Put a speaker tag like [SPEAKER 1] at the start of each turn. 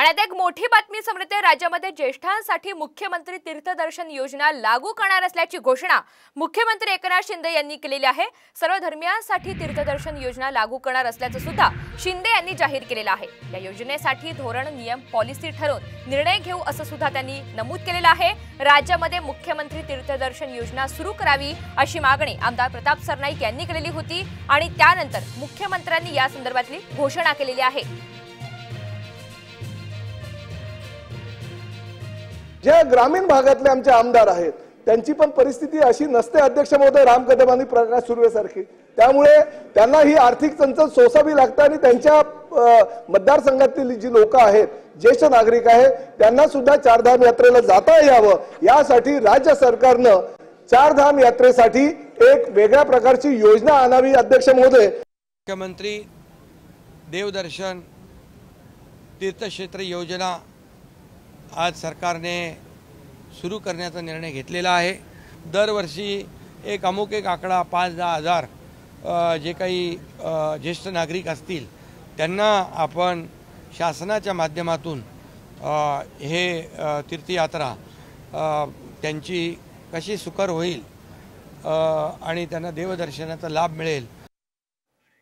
[SPEAKER 1] आणि आता एक मोठी बातमी समोर येते। राज्यामध्ये ज्येष्ठांसाठी मुख्यमंत्री तीर्थदर्शन योजना लागू करणार असल्याची घोषणा मुख्यमंत्री एकनाथ शिंदे यांनी केलेली आहे। सर्व धर्मियांसाठी तीर्थदर्शन योजना लागू करणार असल्याचं सुद्धा शिंदे यांनी जाहीर केलेलं आहे। या योजनेसाठी धोरण, नियम, पॉलिसी ठरवून निर्णय घेऊ असं सुद्धा त्यांनी नमूद केलेलं आहे। राज्यामध्ये मुख्यमंत्री तीर्थदर्शन योजना सुरू करावी अशी मागणी आमदार प्रताप सरनाईक यांनी केलेली होती आणि त्यानंतर मुख्यमंत्र्यांनी या संदर्भातली घोषणा केलेली आहे।
[SPEAKER 2] जे ग्रामीण भागातले आमचे आमदार आहेत त्यांची पण परिस्थिती अशी नसते अध्यक्ष महोदय, राम कदम आणि प्रकाश सुर्वेसारखी। त्यामुळे त्यांना ही आर्थिक चणचण सोसावी लागते आणि त्यांच्या मतदारसंघातील जी लोक आहेत, ज्येष्ठ नागरिक आहेत, त्यांना सुद्धा चारधाम यात्रेला जाता यावं यासाठी राज्य सरकारनं चारधाम यात्रेसाठी एक वेगळ्या प्रकारची योजना आणावी अध्यक्ष महोदय।
[SPEAKER 3] मुख्यमंत्री देवदर्शन तीर्थक्षेत्र योजना आज सरकारने सुरू करण्याचा निर्णय घेतलेला आहे। दरवर्षी एक आकडा 5-10 हजार जे काही ज्येष्ठ नागरिक असतील त्यांना आपण शासनाच्या माध्यमातून हे तीर्थयात्रा त्यांची कशी सुकर होईल आणि त्यांना देवदर्शनाचा लाभ मिळेल